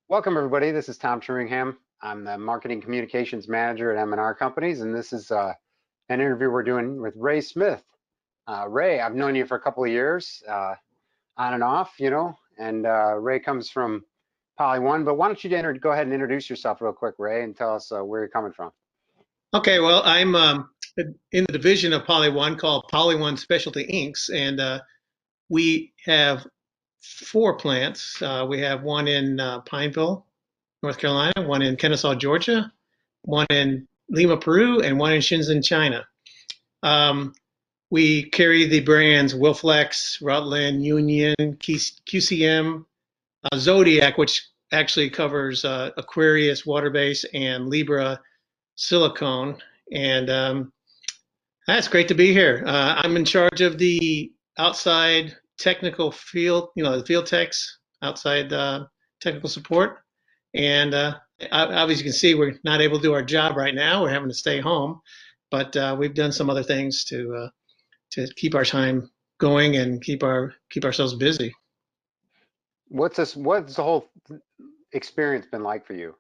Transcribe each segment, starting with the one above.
Welcome, everybody. This is Tom Sheringham. I'm the Marketing Communications Manager at M&R Companies, and this is an interview we're doing with Ray Smith. Ray, I've known you for a couple of years, on and off, and Ray comes from Polyone, but why don't you go ahead and introduce yourself real quick, Ray, and tell us where you're coming from. Okay, well, I'm in the division of Polyone called Polyone Specialty Inks, and we have four plants. We have one in Pineville, North Carolina, one in Kennesaw, Georgia, one in Lima, Peru, and one in Shenzhen, China. Um, we carry the brands Wilflex, Rutland, Union, QCM, Zodiac, which actually covers Aquarius, Waterbase, and Libra silicone. And That's great to be here. I'm in charge of the outside technical field, the field techs, outside technical support. And Obviously, you can see we're not able to do our job right now. We're having to stay home, but we've done some other things to keep our time going and keep ourselves busy. What's the whole experience been like for you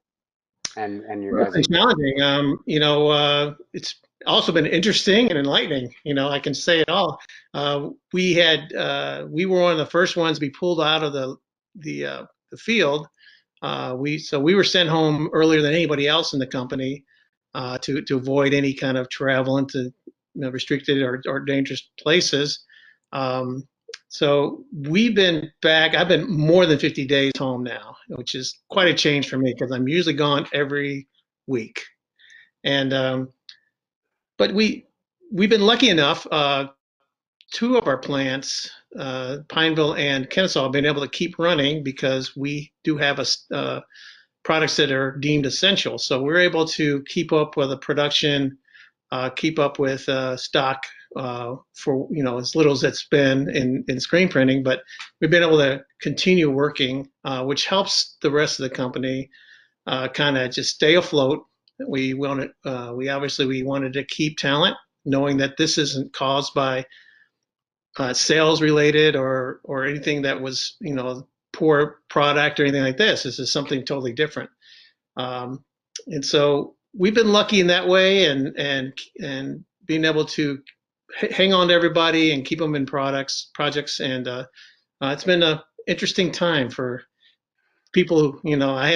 and your Well, it's guys' been challenging. It's also been interesting and enlightening. I can say it all. We were one of the first ones to be pulled out of the field. We were sent home earlier than anybody else in the company to avoid any kind of travel into restricted or dangerous places. Um, so we've been back. I've been more than 50 days home now, which is quite a change for me because I'm usually gone every week. And but we've been lucky enough. Two of our plants, Pineville and Kennesaw, have been able to keep running because we do have products that are deemed essential. So we're able to keep up with the production, keep up with stock for as little as it's been in screen printing. But we've been able to continue working, which helps the rest of the company kind of just stay afloat. We wanted to keep talent, knowing that this isn't caused by sales related or anything that was poor product or anything like this. This is something totally different. Um, and so we've been lucky in that way, and being able to hang on to everybody and keep them in projects, and it's been a interesting time for people who I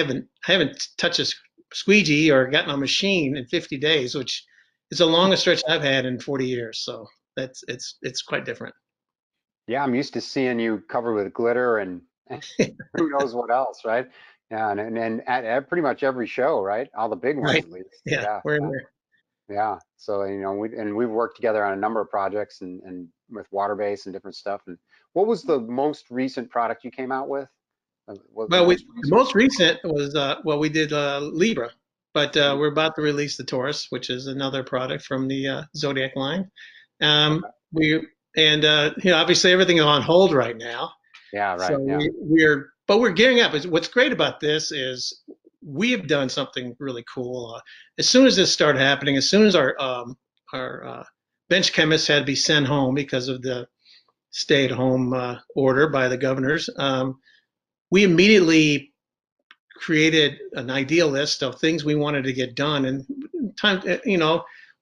haven't touched a squeegee or gotten a machine in 50 days, which is the longest stretch I've had in 40 years. So it's quite different. Yeah, I'm used to seeing you covered with glitter and who knows what else, right? Yeah, and at pretty much every show, right? All the big ones Right. at least. Yeah, Yeah, we're in yeah, there. yeah. So we've worked together on a number of projects and with Waterbase and different stuff. And what was the most recent product you came out with? What was the Well, most the recent? most recent was we did Libra, but we're about to release the Taurus, which is another product from the Zodiac line. Um, Okay. we and Obviously everything is on hold right now, Yeah, so right. Yeah. we're gearing up. What's great about this is we have done something really cool. As soon as this started happening, as soon as our bench chemists had to be sent home because of the stay-at-home order by the governors. We immediately created an ideal list of things we wanted to get done. And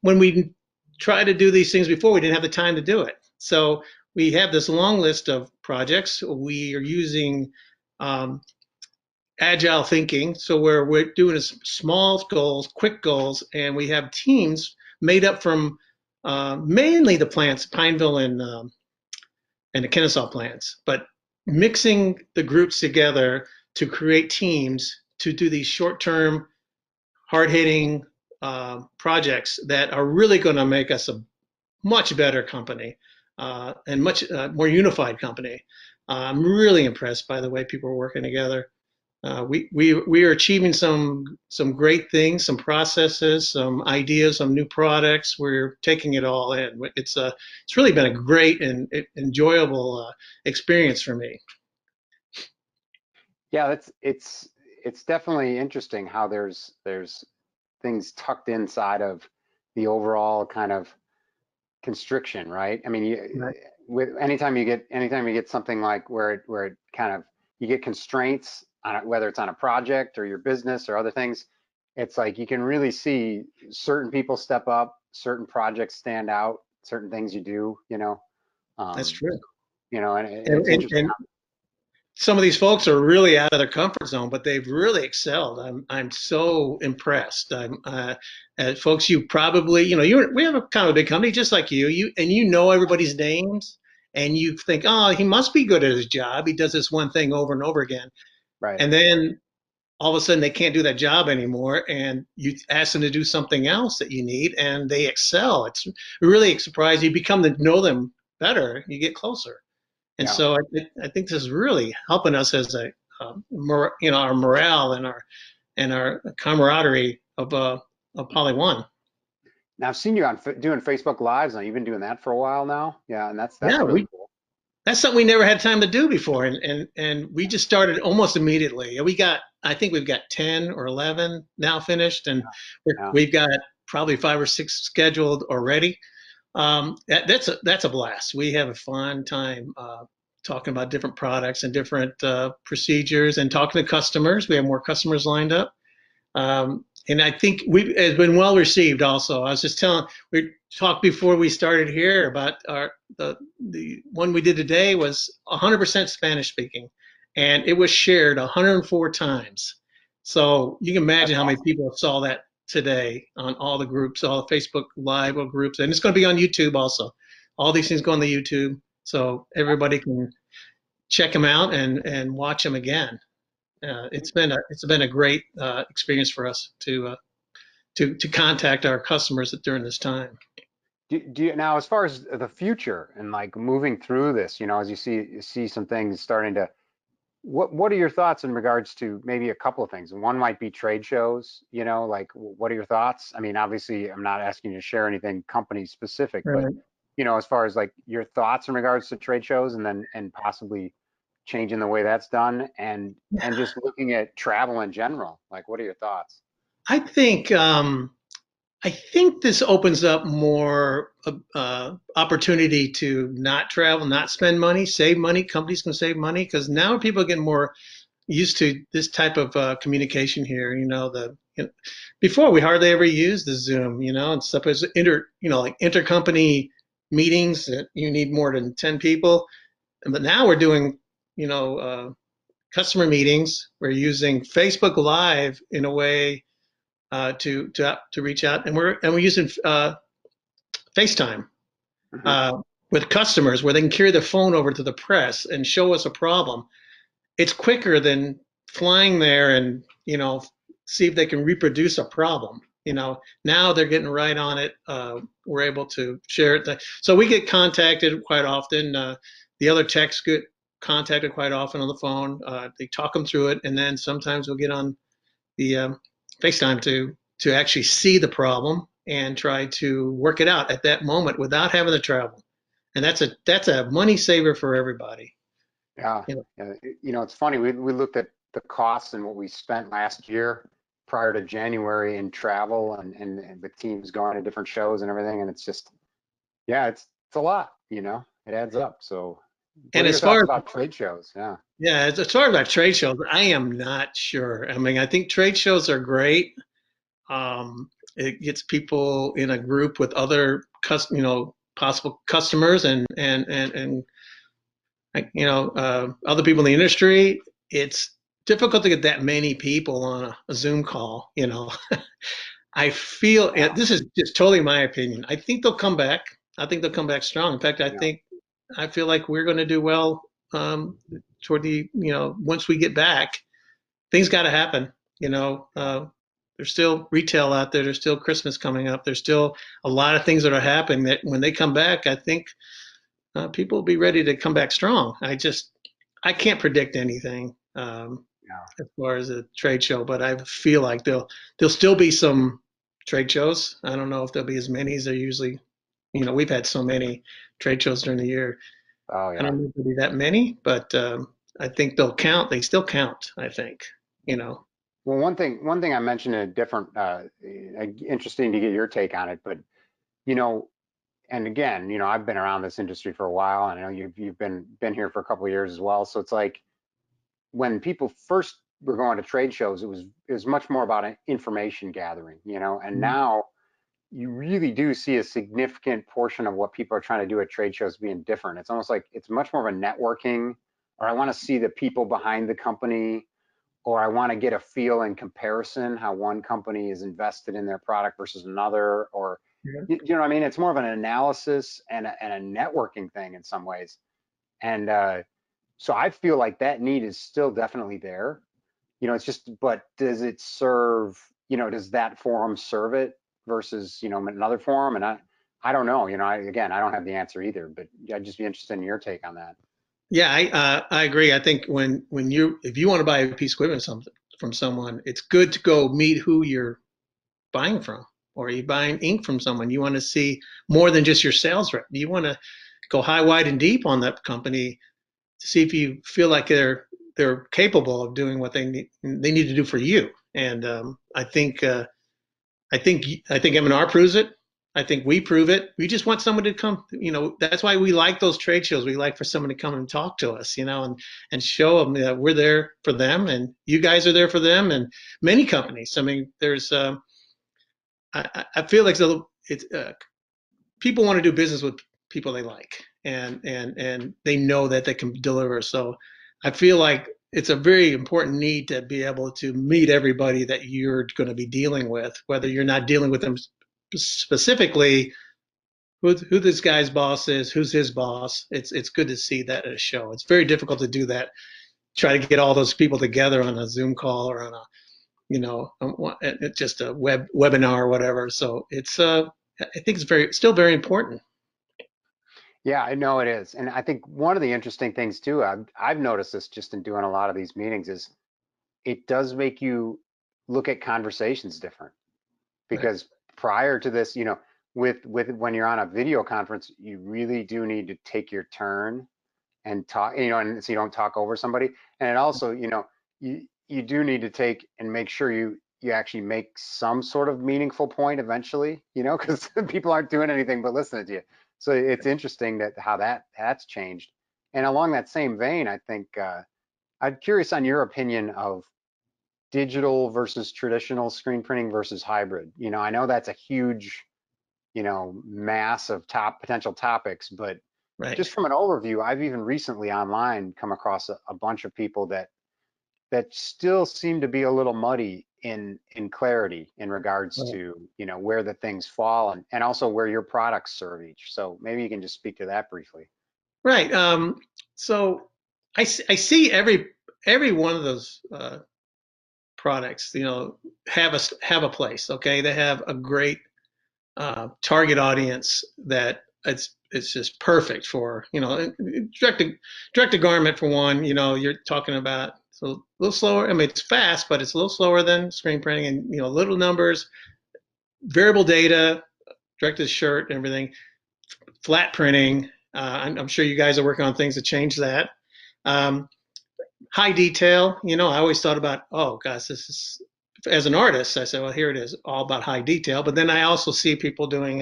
when we tried to do these things before, we didn't have the time to do it. So we have this long list of projects. We are using um, agile thinking. So we're doing small goals, quick goals, and we have teams made up from mainly the plants, Pineville and the Kennesaw plants, but mixing the groups together to create teams to do these short-term, hard-hitting projects that are really going to make us a much better company and much more unified company. I'm really impressed by the way people are working together. We are achieving some great things, some processes, some ideas, some new products. We're taking it all in. It's really been a great and enjoyable experience for me. Yeah, it's definitely interesting how there's things tucked inside of the overall kind of constriction, right? I mean, Right. with anytime you get something like where it kind of you get constraints whether it's on a project or your business or other things, it's like you can really see certain people step up, certain projects stand out, certain things you do, That's um, true. and And, it's and, interesting. and some of these folks are really out of their comfort zone, but they've really excelled. I'm so impressed. Folks, you probably, we have a kind of a big company just like you know everybody's names, and you think, oh, he must be good at his job. He does this one thing over and over again, Right. and then all of a sudden they can't do that job anymore, and you ask them to do something else that you need, and they excel. It's really surprising. You become to know them better, you get closer. And Yeah. so I think this is really helping us as our morale and our camaraderie of Poly One. Now I've seen you on doing Facebook Lives, and you've been doing that for a while now. Yeah, and that's Yeah, really cool. that's something we never had time to do before, and we just started almost immediately. I think we've got 10 or 11 now finished, and Yeah. we've got probably 5 or 6 scheduled already. That's a blast. We have a fun time talking about different products and different procedures and talking to customers. We have more customers lined up. And I think it's been well received also. I was just we talked before we started here about the one we did today was 100% Spanish speaking, and it was shared 104 times. So you can That's imagine how many awesome. people saw that today on all the groups, all the Facebook Live groups, and it's going to be on YouTube also. All these things go on the YouTube, so everybody can check them out and watch them again. It's been a great experience for us to contact our customers during this time. Do you now, as far as the future and like moving through this, as you see some things starting to, what are your thoughts in regards to maybe a couple of things? One might be trade shows, like what are your thoughts? I mean, obviously, I'm not asking you to share anything company specific, but Right. as far as like your thoughts in regards to trade shows and possibly changing the way that's done and just looking at travel in general, like what are your thoughts? I think I think this opens up more opportunity to not travel, not spend money, save money. Companies can save money because now people are getting more used to this type of communication here. Before we hardly ever used the Zoom, and stuff as like intercompany meetings that you need more than 10 people. But now we're doing, you know, uh, customer meetings. We're using Facebook Live in a way to reach out, and we're using FaceTime Hmm. uh, with customers where they can carry the phone over to the press and show us a problem. It's quicker than flying there and see if they can reproduce a problem. Now they're getting right on it. We're able to share it. So we get contacted quite often. The other techs get contacted quite often on the phone. They talk them through it, and then sometimes we'll get on the FaceTime to actually see the problem and try to work it out at that moment without having to travel. And that's a money saver for everybody. Yeah. You know, Yeah. It's funny. We looked at the costs and what we spent last year prior to January in travel and with teams going to different shows and everything. And it's just, yeah, it's a lot, it adds up. So what and are your as far thoughts as about trade shows? Yeah. Yeah, as far as about trade shows, I am not sure. I mean, I think trade shows are great. It gets people in a group with other possible customers and other people in the industry. It's difficult to get that many people on a Zoom call. I feel Yeah. this is just totally my opinion. I think they'll come back. I think they'll come back strong. In fact, Yeah. I feel like we're going to do well toward once we get back. Things got to happen. Yeah. There's still retail out there. There's still Christmas coming up. There's still a lot of things that are happening that when they come back, I think people will be ready to come back strong. I can't predict anything Yeah. as far as a trade show, but I feel like there'll still be some trade shows. I don't know if there'll be as many as there usually. We've had so many trade shows during the year. Oh I yeah. don't know if there'll be that many, but I think they'll count. They still count. I think. Well, one thing I mentioned in a different, interesting to get your take on it, but you know, and again, I've been around this industry for a while, and I know you've been here for a couple of years as well. So it's like when people first were going to trade shows, it was much more about information gathering, and now you really do see a significant portion of what people are trying to do at trade shows being different. It's almost like it's much more of a networking, or I want to see the people behind the company, or I want to get a feel in comparison how one company is invested in their product versus another, or Yeah. you know what I mean? It's more of an analysis and a networking thing in some ways. And so I feel like that need is still definitely there. It's just, but does it serve, does that forum serve it versus, another forum? And I don't know, again, I don't have the answer either, but I'd just be interested in your take on that. Yeah, I agree. I think when if you want to buy a piece of equipment from someone, it's good to go meet who you're buying from, or you buying ink from someone. You want to see more than just your sales rep. You want to go high, wide, and deep on that company to see if you feel like they're capable of doing what they need to do for you. And I think M&R proves it. I think we prove it. We just want someone to come. That's why we like those trade shows. We like for someone to come and talk to us, and show them that we're there for them, and you guys are there for them, and many companies. I mean, there's. I feel like it's people want to do business with people they like, and they know that they can deliver. So I feel like it's a very important need to be able to meet everybody that you're going to be dealing with, whether you're not dealing with them specifically. Who this guy's boss is, who's his boss. It's good to see that at a show. It's very difficult to do that. Try to get all those people together on a Zoom call or on a just a webinar or whatever. So I think it's still very important. Yeah, I know it is. And I think one of the interesting things too, I've noticed this just in doing a lot of these meetings, is it does make you look at conversations different. Right. Because prior to this, with when you're on a video conference, you really do need to take your turn and talk, and so you don't talk over somebody. And it also, you do need to take and make sure you actually make some sort of meaningful point eventually, because people aren't doing anything but listening to you. So it's interesting that how that's changed. And along that same vein, I think I'm curious on your opinion of digital versus traditional screen printing versus hybrid. I know that's a huge, mass of potential topics, but Right. just from an overview, I've even recently online come across a bunch of people that still seem to be a little muddy in clarity in regards Right. to, where the things fall and also where your products serve each. So maybe you can just speak to that briefly. Right. So I see every one of those products, have a place. Okay, they have a great target audience that it's just perfect for, direct to garment for one. You're talking about, so a little slower. I mean, it's fast, but it's a little slower than screen printing, and little numbers, variable data, direct to shirt and everything, flat printing. I'm sure you guys are working on things to change that. Um, High detail. I always thought about, oh gosh, this is, as an artist, I said, well, here it is, all about high detail. But then I also see people doing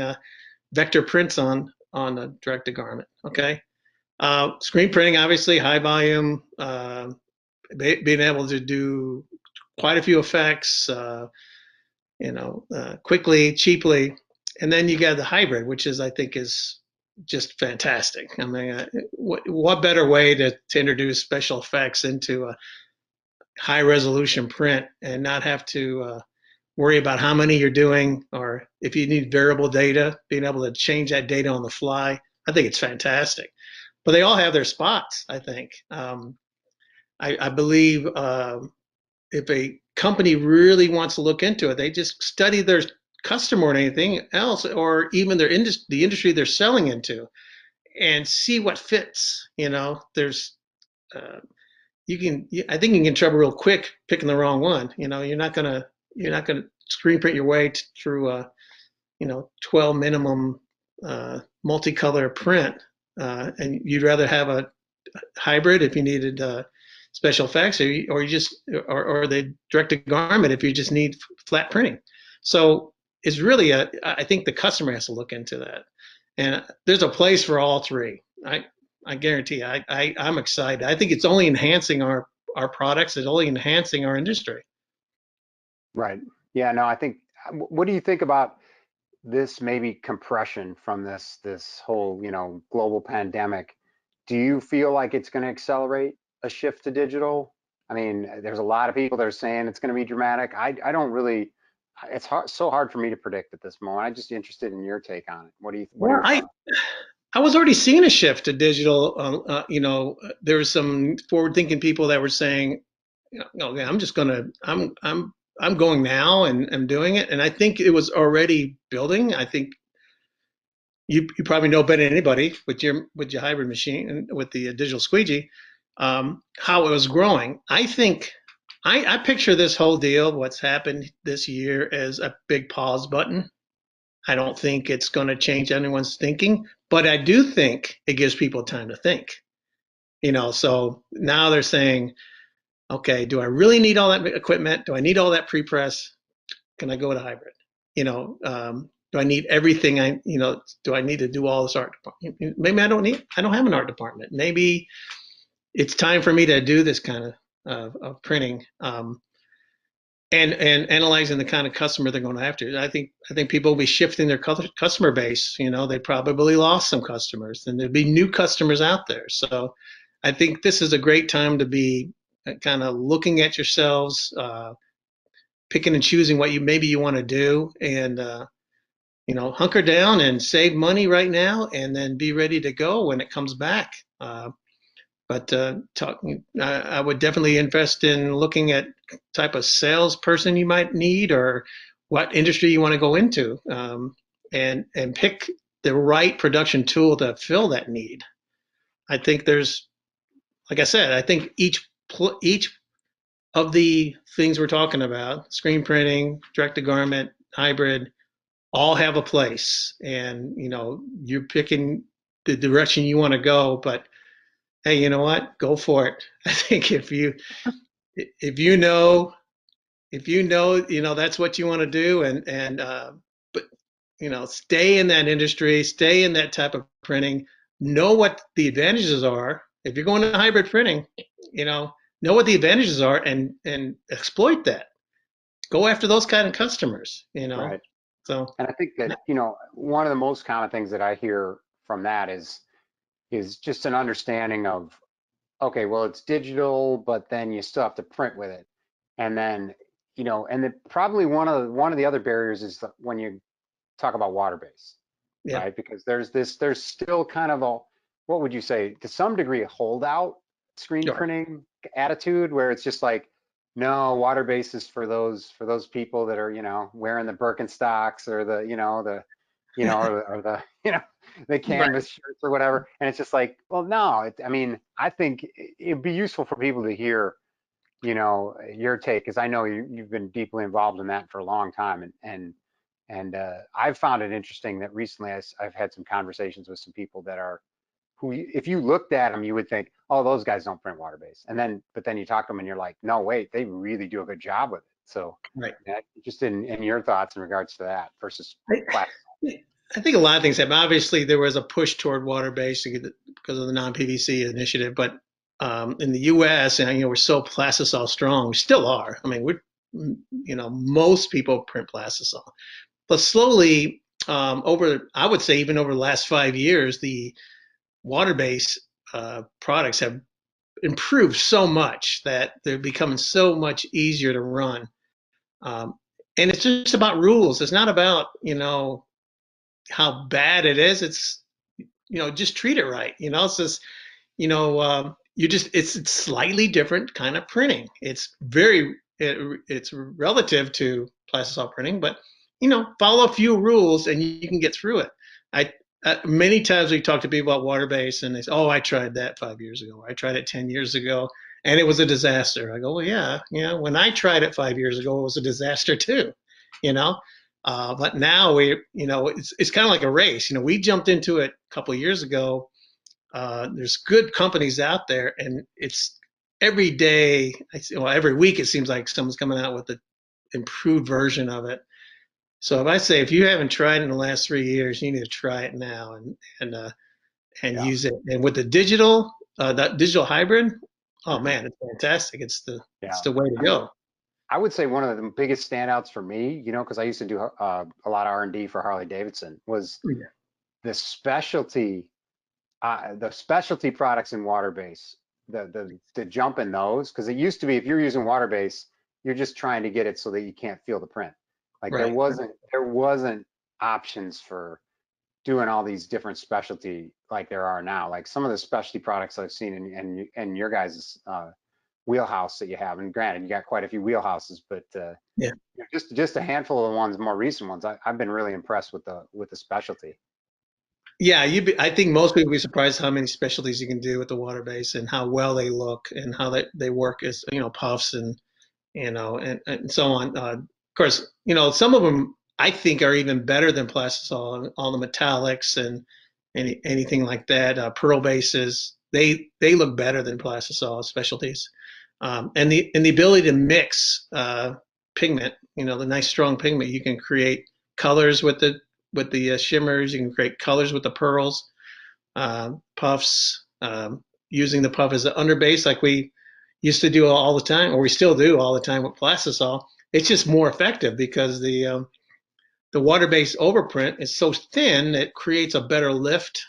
vector prints on a direct to garment. Okay, screen printing, obviously, high volume, being able to do quite a few effects, quickly, cheaply. And then you got the hybrid, which I think is just fantastic. I mean, what better way to introduce special effects into a high resolution print and not have to worry about how many you're doing, or if you need variable data, being able to change that data on the fly. I think it's fantastic. But they all have their spots, I think. I believe if a company really wants to look into it, they just study their customer or anything else, or even the industry they're selling into, and see what fits. There's uh, I think you can get in trouble real quick picking the wrong one. You're not gonna screen print your way through a 12 minimum multicolor print, and you'd rather have a hybrid if you needed special effects, or the direct to garment if you just need flat printing. So it's really I think the customer has to look into that, and there's a place for all three. I guarantee. I'm excited. I think it's only enhancing our products. It's only enhancing our industry. Right. Yeah, no, I think, what do you think about this maybe compression from this whole, global pandemic? Do you feel like it's going to accelerate a shift to digital? I mean, there's a lot of people that are saying it's going to be dramatic. I don't really, it's so hard for me to predict at this moment. I'm just interested in your take on it. What are Well, your I thoughts? I was already seeing a shift to digital. There were some forward-thinking people that were saying, okay, I'm going now and I'm doing it. And I think it was already building. I think you probably know better than anybody with your hybrid machine and with the digital squeegee, how it was growing. I think I picture this whole deal, what's happened this year, as a big pause button. I don't think it's going to change anyone's thinking, but I do think it gives people time to think. So now they're saying, okay, do I really need all that equipment? Do I need all that pre-press? Can I go to hybrid? Do I need everything? Do I need to do all this art? Maybe I don't have an art department. Maybe it's time for me to do this kind of printing. And analyzing the kind of customer they're going after. I think people will be shifting their customer base. They probably lost some customers, and there'll be new customers out there. So I think this is a great time to be kind of looking at yourselves, picking and choosing what you want to do, and hunker down and save money right now, and then be ready to go when it comes back. But I would definitely invest in looking at type of salesperson you might need, or what industry you want to go into, and pick the right production tool to fill that need. I think like I said, I think each of the things we're talking about, screen printing, direct to garment, hybrid, all have a place, and you're picking the direction you want to go. But hey, you know what? Go for it. I think if you know that's what you want to do, and but stay in that industry, stay in that type of printing, know what the advantages are. If you're going to hybrid printing, you know what the advantages are, and exploit that. Go after those kind of customers. Right. So And I think that, one of the most common things that I hear from that is just an understanding of, okay, well, it's digital, but then you still have to print with it. And then, probably one of the other barriers is that when you talk about Waterbase, yeah, right? Because there's still kind of what would you say, to some degree, a holdout screen sure, printing attitude where it's just like, no, Waterbase is for those people that are, wearing the Birkenstocks or or the, the right. canvas shirts or whatever. And it's just like, well, no, I mean, I think it'd be useful for people to hear, your take, because I know you've been deeply involved in that for a long time, and I've found it interesting that recently I've had some conversations with some people that are who, if you looked at them, you would think, oh, those guys don't print water based, but then you talk to them and you're like, no, wait, they really do a good job with it. So, Right. yeah, just in your thoughts in regards to that versus plastic. I think a lot of things happen. Obviously, there was a push toward water-based because of the non-PVC initiative, but in the U.S., and we're so plastisol strong, we still are. I mean, most people print plastisol, but slowly, I would say even over the last 5 years, the water-based products have improved so much that they're becoming so much easier to run. Um, and it's just about rules. It's not about how bad it is. It's just treat it right. It's just it's slightly different kind of printing. It's relative to plastisol printing, but follow a few rules and you can get through it. I Many times we talk to people about Waterbase and they say, "Oh, I tried that 5 years ago. I tried it 10 years ago, and it was a disaster." I go, "Well, yeah, when I tried it 5 years ago, it was a disaster too." You know, but now it's kind of like a race. We jumped into it a couple of years ago. There's good companies out there, and it's every day, well, every week it seems like someone's coming out with an improved version of it. So if you haven't tried it in the last 3 years, you need to try it now and Yeah, use it. And with the digital that digital hybrid, Oh man, it's fantastic. It's Yeah. the way to I mean, go. I would say one of the biggest standouts for me, because I used to do a lot of R&D for Harley Davidson, was Yeah. the specialty the specialty products in Waterbase, the jump in those, because it used to be if you're using Waterbase, you're just trying to get it so that you can't feel the print. Like Right. there wasn't options for doing all these different specialty like there are now. Like some of the specialty products I've seen in your guys' wheelhouse that you have, and granted, you got quite a few wheelhouses, but Yeah. just a handful of the ones, more recent ones. I've been really impressed with the specialty. Yeah, I think most people would be surprised how many specialties you can do with the water base and how well they look and how they work as, puffs and, and so on. Of course, some of them I think are even better than plastisol, all the metallics and anything like that. Pearl bases, they look better than plastisol specialties. And the ability to mix pigment, the nice strong pigment, you can create colors with the shimmers. You can create colors with the pearls, puffs, using the puff as an underbase like we used to do all the time, or we still do all the time with plastisol. It's just more effective because the water-based overprint is so thin it creates a better lift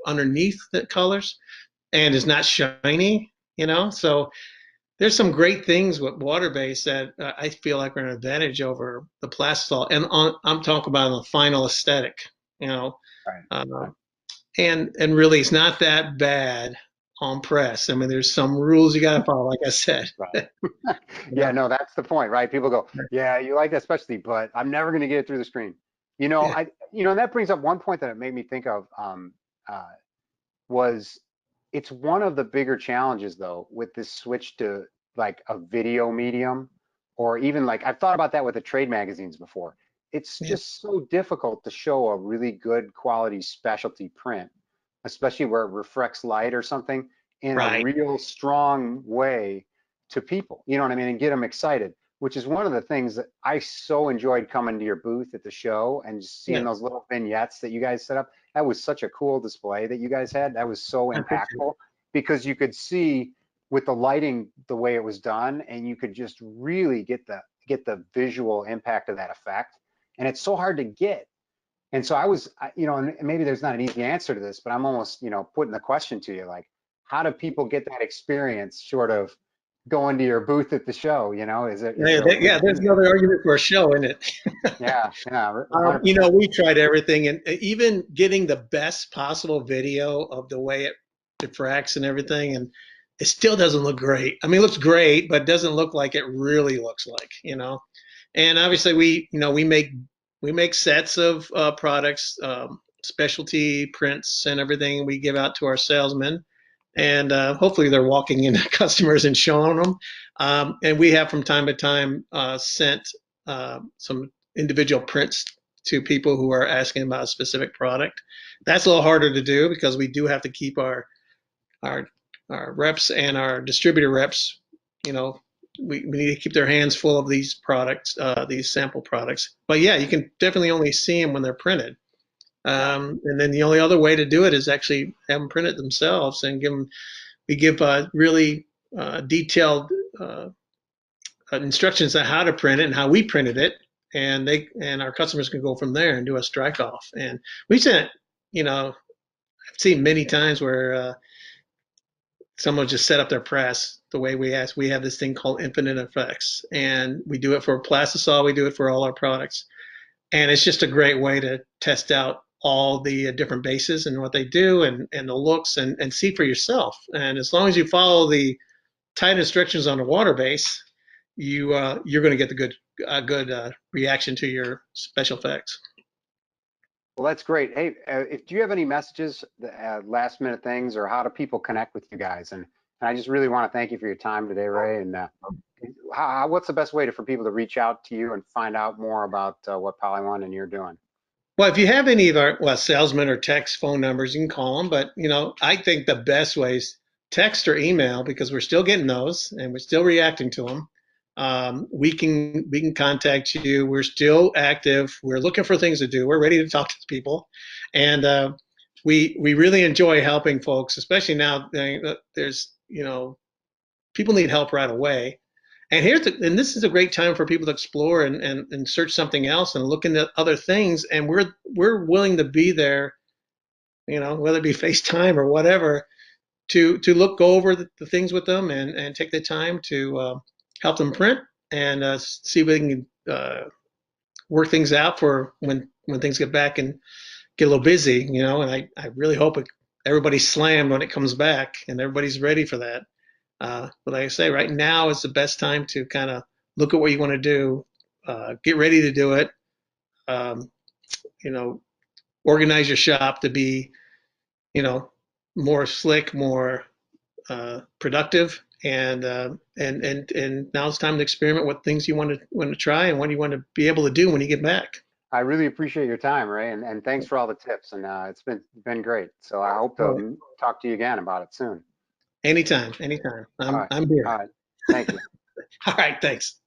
underneath the colors and is not shiny. So there's some great things with water-based that I feel like are an advantage over the plastisol. And I'm talking about the final aesthetic, you know, Right. uh, Right. and really it's not that bad on press. I mean, there's some rules you got to follow, like I said. Right. You Yeah, know? no, that's the point, right? People go, yeah, you like that specialty, but I'm never going to get it through the screen. Yeah, And that brings up one point that it made me think of, uh, was it's one of the bigger challenges though with this switch to like a video medium, or even like I've thought about that with the trade magazines before. It's yeah, just so difficult to show a really good quality specialty print, especially where it reflects light or something in a right. real strong way to people. You know what I mean? And get them excited, which is one of the things that I so enjoyed coming to your booth at the show and just seeing Yeah, those little vignettes that you guys set up. That was such a cool display that you guys had. That was so I appreciate impactful because you could see with the lighting the way it was done, and you could just really get the visual impact of that effect. And it's so hard to get. And so and maybe there's not an easy answer to this, but I'm almost, putting the question to you, like, how do people get that experience short of going to your booth at the show? Is Yeah, there a way yeah, to there's do that? another argument for a show, isn't it? Yeah, yeah, 100%. We tried everything, and even getting the best possible video of the way it diffracts and everything, and it still doesn't look great. I mean, it looks great, but it doesn't look like it really looks like. And obviously, we make sets of products, specialty prints, and everything we give out to our salesmen, and hopefully they're walking into customers and showing them. And we have from time to time sent some individual prints to people who are asking about a specific product. That's a little harder to do because we do have to keep our our reps and our distributor reps. You know, we need to keep their hands full of these products, these sample products. But yeah, you can definitely only see them when they're printed. Yeah. And then the only other way to do it is actually have them print it themselves and we give really detailed instructions on how to print it and how we printed it, and our customers can go from there and do a strike off. And we sent, I've seen many times where someone just set up their press the way we ask. We have this thing called Infinite Effects, and we do it for Plastisol. We do it for all our products, and it's just a great way to test out all the different bases and what they do and the looks and see for yourself. And as long as you follow the tight instructions on the water base, you're going to get the good reaction to your special effects. Well, that's great. Hey, if do you have any messages, last minute things, or how do people connect with you guys? And I just really want to thank you for your time today, Ray. And what's the best way for people to reach out to you and find out more about what Polyone and you're doing? Well, if you have any of our salesmen or text phone numbers, you can call them. But I think the best way is text or email because we're still getting those and we're still reacting to them. We can contact you. We're still active. We're looking for things to do. We're ready to talk to people, and we really enjoy helping folks, especially now. There's people need help right away. And and this is a great time for people to explore and search something else and look into other things. And we're willing to be there, whether it be FaceTime or whatever, to look over the things with them and take the time to help them print and see if we can work things out for when things get back and get a little busy, and I really hope everybody's slammed when it comes back and everybody's ready for that. But like I say, right now is the best time to kind of look at what you want to do, get ready to do it, um, you know, organize your shop to be, you know, more slick, more productive, and now it's time to experiment with things you want to try and what you want to be able to do when you get back. I really appreciate your time, Ray, and thanks for all the tips. And it's been great. So I hope So to talk to you again about it soon. anytime, anytime. All I'm right. I'm All here. right. Thank you. All right, thanks.